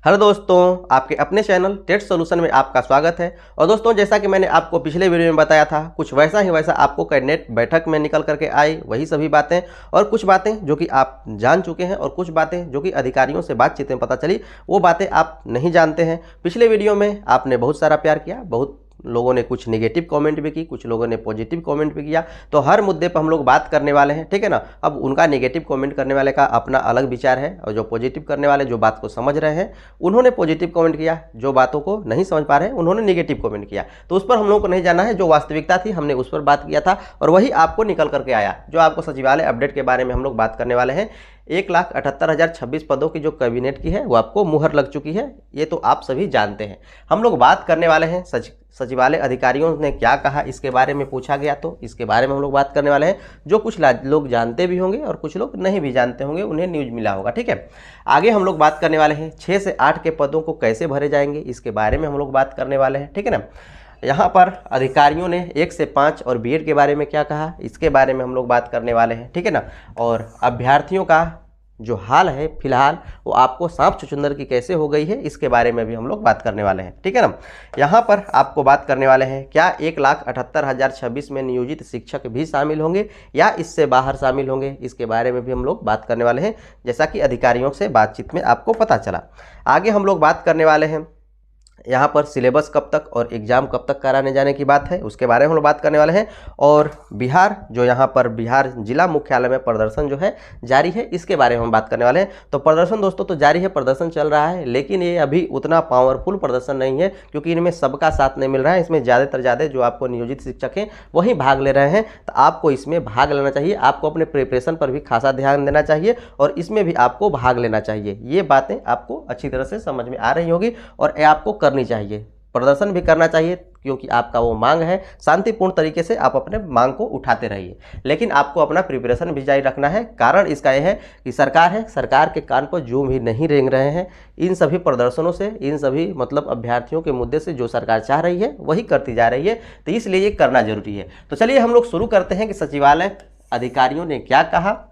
Hello दोस्तों, आपके अपने चैनल टेट सॉल्यूशन में आपका स्वागत है। और दोस्तों, जैसा कि मैंने आपको पिछले वीडियो में बताया था, कुछ वैसा ही वैसा आपको कैबिनेट बैठक में निकल करके आई, वही सभी बातें और कुछ बातें जो कि आप जान चुके हैं और कुछ बातें जो कि अधिकारियों से बातचीत में पता चली, वो बातें आप नहीं जानते हैं। पिछले वीडियो में आपने बहुत सारा प्यार किया, बहुत लोगों ने कुछ नेगेटिव कमेंट भी की, कुछ लोगों ने पॉजिटिव कमेंट भी किया। तो हर मुद्दे पर हम लोग बात करने वाले हैं, ठीक है ना। अब उनका नेगेटिव कमेंट करने वाले का अपना अलग विचार है, और जो पॉजिटिव करने वाले जो बात को समझ रहे हैं उन्होंने पॉजिटिव कमेंट किया, जो बातों को नहीं समझ पा रहे हैं उन्होंने नेगेटिव कमेंट किया। तो उस पर हम लोगों को नहीं जाना है, जो वास्तविकता थी हमने उस पर बात किया था और वही आपको निकल करके आया। जो आपको सचिवालय अपडेट के बारे में हम लोग बात करने वाले हैं, 1,78,026 पदों की जो कैबिनेट की है वो आपको मुहर लग चुकी है, ये तो आप सभी जानते हैं। हम लोग बात करने वाले हैं सचिवालय अधिकारियों ने क्या कहा, इसके बारे में पूछा गया तो इसके बारे में हम लोग बात करने वाले हैं। जो कुछ लोग जानते भी होंगे और कुछ लोग नहीं भी जानते होंगे, उन्हें न्यूज़ मिला होगा, ठीक है। आगे हम लोग बात करने वाले हैं 6 से 8 के पदों को कैसे भरे जाएंगे, इसके बारे में हम लोग बात करने वाले हैं, ठीक है ना। यहाँ पर अधिकारियों ने 1 से 5 और बीएड के बारे में क्या कहा, इसके बारे में हम लोग बात करने वाले हैं, ठीक है ना। और अभ्यर्थियों का जो हाल है फिलहाल, वो आपको सांप छुछुंदर की कैसे हो गई है, इसके बारे में भी हम लोग बात करने वाले हैं, ठीक है ना। यहाँ पर आपको बात करने वाले हैं, क्या 1,78,026 में नियोजित शिक्षक भी शामिल होंगे या इससे बाहर शामिल होंगे, इसके बारे में भी हम लोग बात करने वाले हैं, जैसा कि अधिकारियों से बातचीत में आपको पता चला। आगे हम लोग बात करने वाले हैं यहाँ पर सिलेबस कब तक और एग्ज़ाम कब तक कराने जाने की बात है, उसके बारे में हम लोग बात करने वाले हैं। और बिहार, जो यहाँ पर बिहार जिला मुख्यालय में प्रदर्शन जो है जारी है, इसके बारे में हम बात करने वाले हैं। तो प्रदर्शन दोस्तों तो जारी है, प्रदर्शन चल रहा है, लेकिन ये अभी उतना पावरफुल प्रदर्शन नहीं है, क्योंकि इनमें सबका साथ नहीं मिल रहा है। इसमें ज़्यादा जो आपको नियोजित शिक्षक हैं वही भाग ले रहे हैं। तो आपको इसमें भाग लेना चाहिए, आपको अपने प्रिपरेशन पर भी खासा ध्यान देना चाहिए और इसमें भी आपको भाग लेना चाहिए। ये बातें आपको अच्छी तरह से समझ में आ रही होगी और आपको करनी चाहिए, प्रदर्शन भी करना चाहिए, क्योंकि आपका वो मांग है। शांतिपूर्ण तरीके से आप अपने मांग को उठाते रहिए, लेकिन आपको अपना प्रिपरेशन भी जारी रखना है। कारण इसका यह है कि सरकार है, सरकार के कान पर जूं भी नहीं रेंग रहे हैं। इन सभी प्रदर्शनों से, इन सभी मतलब अभ्यर्थियों के मुद्दे से जो सरकार चाह रही है वही करती जा रही है, तो इसलिए ये करना जरूरी है। तो चलिए हम लोग शुरू करते हैं कि सचिवालय अधिकारियों ने क्या कहा,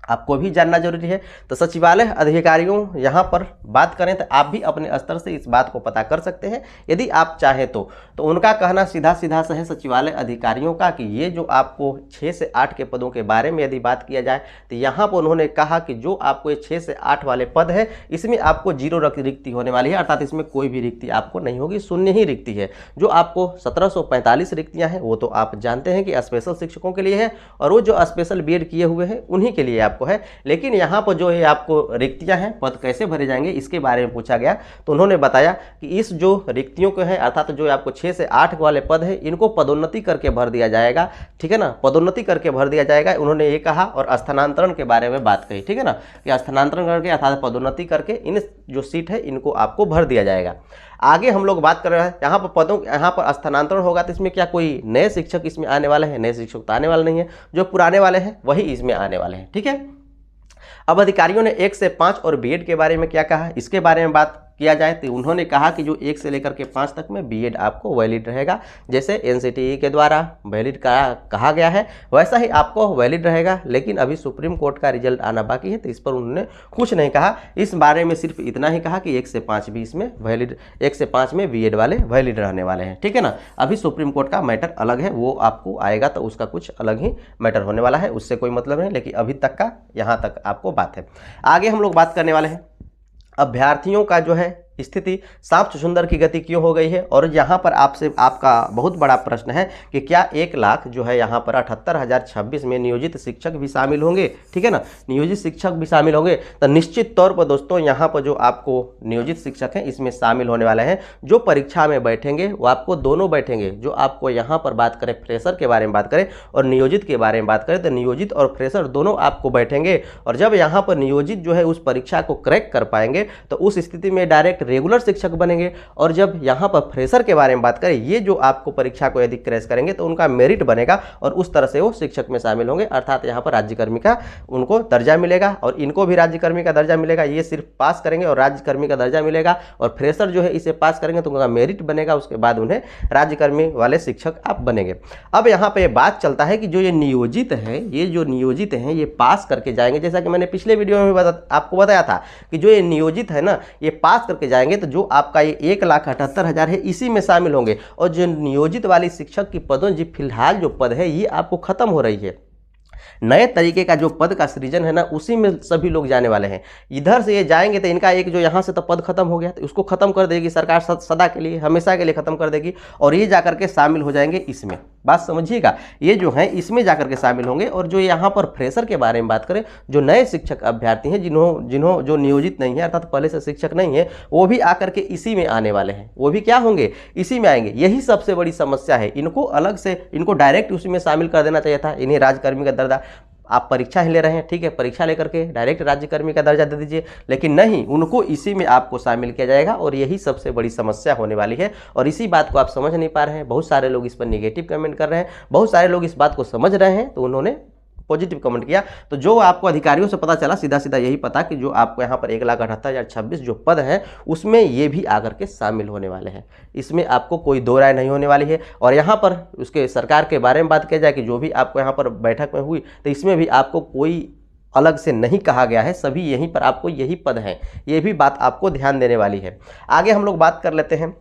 आपको भी जानना जरूरी है। तो सचिवालय अधिकारियों यहाँ पर बात करें तो आप भी अपने स्तर से इस बात को पता कर सकते हैं यदि आप चाहें तो उनका कहना सीधा सीधा सा है सचिवालय अधिकारियों का कि ये जो आपको 6 से 8 के पदों के बारे में यदि बात किया जाए तो यहाँ पर उन्होंने कहा कि जो आपको ये 6 से 8 वाले पद है, इसमें आपको 0 रिक्ति होने वाली है, अर्थात इसमें कोई भी रिक्ति आपको नहीं होगी, शून्य ही रिक्ति है। जो आपको 1745 रिक्तियाँ हैं वो तो आप जानते हैं कि स्पेशल शिक्षकों के लिए है, और वो जो स्पेशल बीएड किए हुए हैं उन्हीं के लिए है। लेकिन यहाँ पर जो है आपको रिक्तियां हैं, पद कैसे भरे जाएंगे, इसके बारे में पूछा गया तो उन्होंने बताया कि इस जो रिक्तियों को है, अर्थात जो आपको 6 से 8 वाले पद है, इनको पदोन्नति करके भर दिया जाएगा, ठीक है ना, पदोन्नति करके भर दिया जाएगा, उन्होंने ये कहा। और स्थानांतरण के बारे में बात कही, ठीक है ना, कि स्थानांतरण करके अर्थात पदोन्नति करके इन जो सीट है इनको आपको भर दिया जाएगा। आगे हम लोग बात कर रहे हैं यहाँ पर पदों, यहाँ पर स्थानांतरण होगा तो इसमें क्या कोई नए शिक्षक इसमें आने वाले हैं? नए शिक्षक तो आने वाले नहीं है, जो पुराने वाले हैं वही इसमें आने वाले हैं, ठीक है। अब अधिकारियों ने 1 से 5 और बीएड के बारे में क्या कहा, इसके बारे में बात किया जाए तो उन्होंने कहा कि जो 1 से लेकर के 5 तक में बीएड आपको वैलिड रहेगा, जैसे एनसीटीई के द्वारा वैलिड कहा गया है वैसा ही आपको वैलिड रहेगा। लेकिन अभी सुप्रीम कोर्ट का रिजल्ट आना बाकी है, तो इस पर उन्होंने कुछ नहीं कहा। इस बारे में सिर्फ इतना ही कहा कि 1 से 5 भी इसमें वैलिड, 1 से 5 में बीएड वाले वैलिड रहने वाले हैं, ठीक है ना। अभी सुप्रीम कोर्ट का मैटर अलग है, वो आपको आएगा तो उसका कुछ अलग ही मैटर होने वाला है, उससे कोई मतलब नहीं, लेकिन अभी तक का यहाँ तक आपको बात है। आगे हम लोग बात करने वाले हैं अभ्यर्थियों का जो है स्थिति सांप छुछुंदर की गति क्यों हो गई है। और यहाँ पर आपका बहुत बड़ा प्रश्न है कि क्या 1 लाख जो है यहाँ पर 78,026 में नियोजित शिक्षक भी शामिल होंगे, ठीक है ना, नियोजित शिक्षक भी शामिल होंगे। तो निश्चित तौर पर दोस्तों यहाँ पर जो आपको नियोजित शिक्षक हैं इसमें शामिल होने वाले हैं। जो परीक्षा में बैठेंगे वो आपको दोनों बैठेंगे, जो आपको यहाँ पर बात करें फ्रेशर के बारे में बात करें और नियोजित के बारे में बात करें तो नियोजित और फ्रेशर दोनों आपको बैठेंगे। और जब यहाँ पर नियोजित जो है उस परीक्षा को क्रैक कर पाएंगे तो उस स्थिति में डायरेक्ट रेगुलर शिक्षक बनेंगे। और जब यहाँ पर फ्रेशर के बारे में बात करें, ये जो आपको परीक्षा को यदि क्रैश करेंगे तो उनका मेरिट बनेगा और उस तरह से वो शिक्षक में शामिल होंगे, अर्थात यहाँ पर राज्यकर्मी का उनको दर्जा मिलेगा और इनको भी राज्यकर्मी का दर्जा मिलेगा। ये सिर्फ पास करेंगे और राज्यकर्मी का दर्जा मिलेगा, और फ्रेशर जो है इसे पास करेंगे तो उनका मेरिट बनेगा, उसके बाद उन्हें राज्यकर्मी वाले शिक्षक आप बनेंगे। अब यहाँ पे बात चलता है कि जो ये नियोजित है, ये जो नियोजित हैं ये पास करके जाएंगे। जैसा कि मैंने पिछले वीडियो में आपको बताया था कि जो ये नियोजित है ना, ये पास करके जाएंगे तो जो आपका ये 1,78,000 है इसी में शामिल होंगे। और जो नियोजित वाली शिक्षक की पदों जी फिलहाल जो पद है ये आपको खत्म हो रही है। नए तरीके का जो पद का सृजन है ना, उसी में सभी लोग जाने वाले हैं। इधर से ये जाएंगे तो इनका एक जो यहाँ से तो पद खत्म हो गया, तो उसको खत्म कर देगी सरकार, सदा के लिए, हमेशा के लिए खत्म कर देगी, और ये जाकर के शामिल हो जाएंगे इसमें। बात समझिएगा, ये जो है इसमें जाकर के शामिल होंगे। और जो यहाँ पर फ्रेशर के बारे में बात करें, जो नए शिक्षक अभ्यर्थी हैं, जिन्हों जो नियोजित नहीं है अर्थात पहले से शिक्षक नहीं है, वो भी आकर के इसी में आने वाले हैं। वो भी क्या होंगे, इसी में आएंगे। यही सबसे बड़ी समस्या है। इनको अलग से, इनको डायरेक्ट उसी में शामिल कर देना चाहिए था। इन्हें राज्यकर्मी का दर्जा, आप परीक्षा ही ले रहे हैं, ठीक है, परीक्षा लेकर के डायरेक्ट राज्यकर्मी का दर्जा दे दीजिए, लेकिन नहीं, उनको इसी में आपको शामिल किया जाएगा। और यही सबसे बड़ी समस्या होने वाली है। और इसी बात को आप समझ नहीं पा रहे हैं। बहुत सारे लोग इस पर नेगेटिव कमेंट कर रहे हैं, बहुत सारे लोग इस बात को समझ रहे हैं तो उन्होंने पॉजिटिव कमेंट किया। तो जो आपको अधिकारियों से पता चला, सीधा सीधा यही पता कि जो आपको यहाँ पर 1,78,026 जो पद हैं उसमें ये भी आकर के शामिल होने वाले हैं। इसमें आपको कोई दो राय नहीं होने वाली है। और यहाँ पर उसके सरकार के बारे में बात किया जाए कि जो भी आपको यहाँ पर बैठक में हुई, तो इसमें भी आपको कोई अलग से नहीं कहा गया है, सभी यहीं पर आपको यही पद हैं। ये भी बात आपको ध्यान देने वाली है। आगे हम लोग बात कर लेते हैं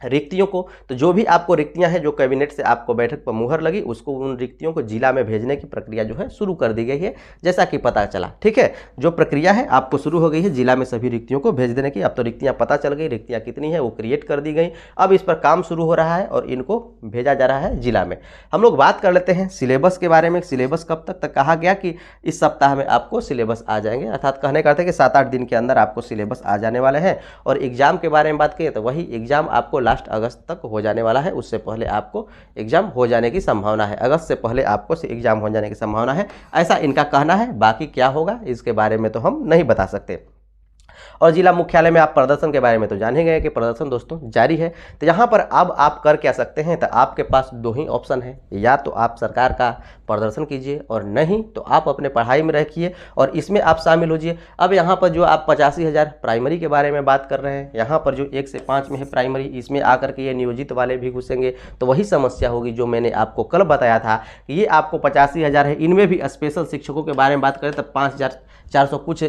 रिक्तियों को। तो जो भी आपको रिक्तियां हैं, जो कैबिनेट से आपको बैठक पर मुहर लगी, उसको उन रिक्तियों को जिला में भेजने की प्रक्रिया जो है शुरू कर दी गई है, जैसा कि पता चला। ठीक है, जो प्रक्रिया है आपको शुरू हो गई है जिला में सभी रिक्तियों को भेज देने की। अब तो रिक्तियां पता चल गई, रिक्तियां कितनी है वो क्रिएट कर दी गई। अब इस पर काम शुरू हो रहा है और इनको भेजा जा रहा है जिला में। हम लोग बात कर लेते हैं सिलेबस के बारे में। सिलेबस कब तक कहा गया कि इस सप्ताह में आपको सिलेबस आ जाएंगे, अर्थात कहने का अर्थ है कि 7-8 दिन के अंदर आपको सिलेबस आ जाने वाले हैं। और एग्जाम के बारे में बात करें तो वही एग्जाम आपको लास्ट अगस्त तक हो जाने वाला है। उससे पहले आपको एग्जाम हो जाने की संभावना है, अगस्त से पहले आपको एग्जाम हो जाने की संभावना है, ऐसा इनका कहना है। बाकी क्या होगा इसके बारे में तो हम नहीं बता सकते। और जिला मुख्यालय में आप प्रदर्शन के बारे में तो जान ही गए कि प्रदर्शन दोस्तों जारी है। तो यहाँ पर अब आप कर क्या सकते हैं, तो आपके पास दो ही ऑप्शन है, या तो आप सरकार का प्रदर्शन कीजिए और नहीं तो आप अपने पढ़ाई में रखिए और इसमें आप शामिल होजिए। अब यहाँ पर जो आप 85,000 प्राइमरी के बारे में बात कर रहे हैं, यहाँ पर जो 1 से 5 में है प्राइमरी, इसमें आकर के ये नियोजित वाले भी घुसेंगे, तो वही समस्या होगी जो मैंने आपको कल बताया था कि ये आपको 85,000 है। इनमें भी स्पेशल शिक्षकों के बारे में बात करें तो 5,400 कुछ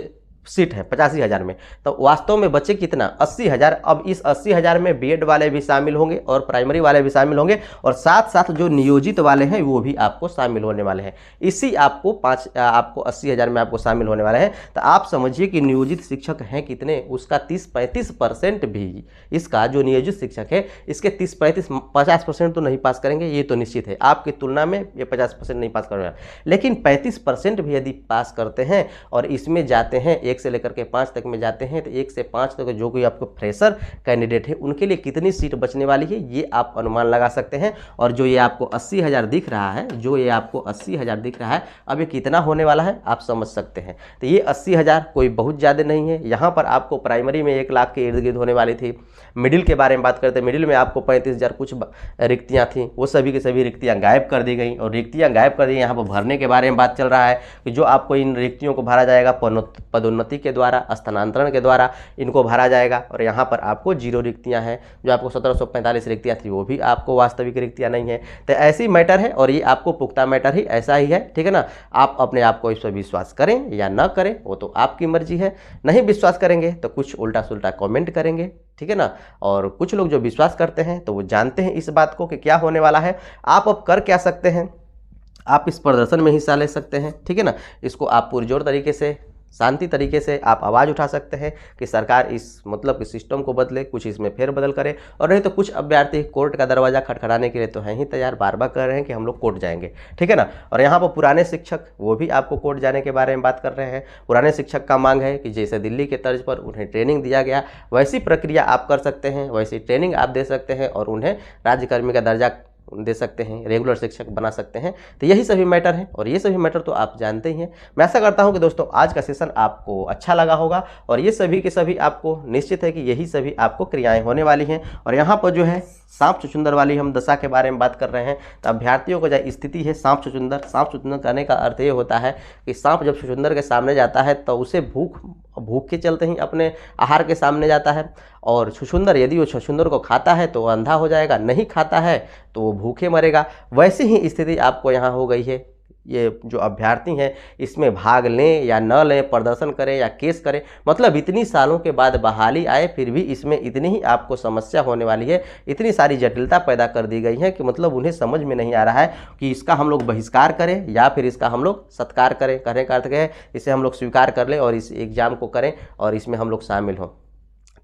सीट है 85,000 में, तो वास्तव में बचे कितना, 80,000। अब इस 80,000 में बीएड वाले भी शामिल होंगे और प्राइमरी वाले भी शामिल होंगे और साथ साथ जो नियोजित वाले हैं वो भी आपको शामिल होने वाले हैं। इसी आपको 80,000 में आपको शामिल होने वाले हैं। तो आप समझिए कि नियोजित शिक्षक हैं कितने, उसका 30-35% भी, इसका जो नियोजित शिक्षक है इसके 30-50% तो नहीं पास करेंगे, ये तो निश्चित है। आपकी तुलना में ये 50% नहीं पास करेंगे, लेकिन 35% भी यदि पास करते हैं और इसमें जाते हैं 1 से लेकर के 5 तक में जाते हैं, तो 1 से 5 तक जो कोई आपको फ्रेशर कैंडिडेट है उनके लिए कितनी सीट बचने वाली है ये आप अनुमान लगा सकते हैं। और जो ये आपको 80,000 दिख रहा है, जो ये आपको 80,000 दिख रहा है, अब ये कितना होने वाला है आप समझ सकते हैं। तो ये 80,000 कोई बहुत ज़्यादा नहीं है। यहाँ पर आपको प्राइमरी में 1 लाख के इर्द गिर्द होने वाली थी। मिडिल के बारे में बात करते हैं, मिडिल में आपको 35,000 कुछ रिक्तियाँ थी, वो सभी की सभी रिक्तियाँ गायब कर दी गई। और रिक्तियाँ गायब कर दी, यहाँ पर भरने के बारे में बात चल रहा है कि जो आपको इन रिक्तियों को भरा जाएगा पदोन्नति के द्वारा, स्थानांतरण के द्वारा इनको भरा जाएगा। और यहाँ पर आपको 0 रिक्तियाँ हैं, जो आपको 1745 रिक्तियाँ थी वो भी आपको वास्तविक रिक्तियाँ नहीं है। तो ऐसी मैटर है और ये आपको पुख्ता मैटर ही ऐसा ही है, ठीक है ना। आप अपने आप को इस पर विश्वास करें या ना करें वो तो आपकी मर्जी है। नहीं विश्वास करेंगे तो कुछ उल्टा सुल्टा कमेंट करेंगे, ठीक है ना। और कुछ लोग जो विश्वास करते हैं तो वो जानते हैं इस बात को कि क्या होने वाला है। आप अब कर क्या सकते हैं, आप इस प्रदर्शन में हिस्सा ले सकते हैं, ठीक है ना। इसको आप पुरजोर तरीके से, शांति तरीके से आप आवाज़ उठा सकते हैं कि सरकार इस मतलब कि सिस्टम को बदले, कुछ इसमें फेरबदल करे। और नहीं तो कुछ अभ्यर्थी कोर्ट का दरवाज़ा खटखटाने के लिए तो हैं ही तैयार, बार बार कर रहे हैं कि हम लोग कोर्ट जाएंगे, ठीक है ना। और यहाँ पर पुराने शिक्षक वो भी आपको कोर्ट जाने के बारे में बात कर रहे हैं। पुराने शिक्षक का मांग है कि जैसे दिल्ली के तर्ज पर उन्हें ट्रेनिंग दिया गया, वैसी प्रक्रिया आप कर सकते हैं, वैसी ट्रेनिंग आप दे सकते हैं और उन्हें राज्यकर्मी का दर्जा दे सकते हैं, रेगुलर शिक्षक बना सकते हैं। तो यही सभी मैटर हैं और ये सभी मैटर तो आप जानते ही हैं। मैं आशा करता हूं कि दोस्तों आज का सेशन आपको अच्छा लगा होगा और ये सभी के सभी आपको निश्चित है कि यही सभी आपको क्रियाएं होने वाली हैं। और यहाँ पर जो है सांप छुछुंदर वाली हम दशा के बारे में बात कर रहे हैं। तो अभ्यर्थियों को जो स्थिति है सांप छुछुंदर करने का अर्थ ये होता है कि सांप जब छुछुंदर के सामने जाता है तो उसे भूख के चलते ही अपने आहार के सामने जाता है। और छुछुंदर यदि वो छुछुंदर को खाता है तो वो अंधा हो जाएगा, नहीं खाता है तो वो भूखे मरेगा। वैसे ही स्थिति आपको यहाँ हो गई है। ये जो अभ्यर्थी हैं इसमें भाग लें या न लें, प्रदर्शन करें या केस करें, मतलब इतनी सालों के बाद बहाली आए फिर भी इसमें इतनी ही आपको समस्या होने वाली है, इतनी सारी जटिलता पैदा कर दी गई है कि मतलब उन्हें समझ में नहीं आ रहा है कि इसका हम लोग बहिष्कार करें या फिर इसका हम लोग सत्कार करें। कहने का अर्थ है इसे हम लोग स्वीकार कर लें और इस एग्ज़ाम को करें और इसमें हम लोग शामिल हों।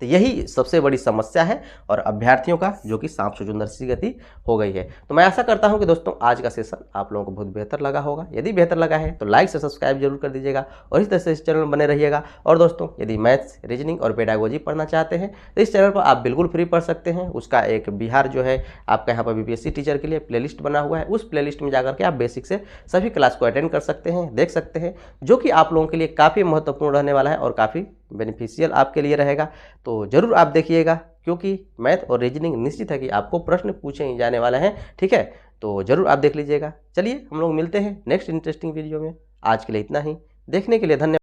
तो यही सबसे बड़ी समस्या है और अभ्यर्थियों का जो कि सांप छुछुंदर सी गति हो गई है। तो मैं आशा करता हूं कि दोस्तों आज का सेशन आप लोगों को बहुत बेहतर लगा होगा। यदि बेहतर लगा है तो लाइक से सब्सक्राइब जरूर कर दीजिएगा और इस तरह से इस चैनल में बने रहिएगा। और दोस्तों यदि मैथ्स, रीजनिंग और पेडागोजी पढ़ना चाहते हैं तो इस चैनल पर आप बिल्कुल फ्री पढ़ सकते हैं। उसका एक बिहार जो है आपका यहाँ पर बीपीएससी टीचर के लिए प्लेलिस्ट बना हुआ है, उस प्लेलिस्ट में जाकर के आप बेसिक से सभी क्लास को अटेंड कर सकते हैं, देख सकते हैं, जो कि आप लोगों के लिए काफ़ी महत्वपूर्ण रहने वाला है और काफ़ी बेनिफिशियल आपके लिए रहेगा। तो जरूर आप देखिएगा क्योंकि मैथ और रीजनिंग निश्चित है कि आपको प्रश्न पूछे ही जाने वाले हैं। ठीक है, तो जरूर आप देख लीजिएगा। चलिए हम लोग मिलते हैं नेक्स्ट इंटरेस्टिंग वीडियो में। आज के लिए इतना ही। देखने के लिए धन्यवाद।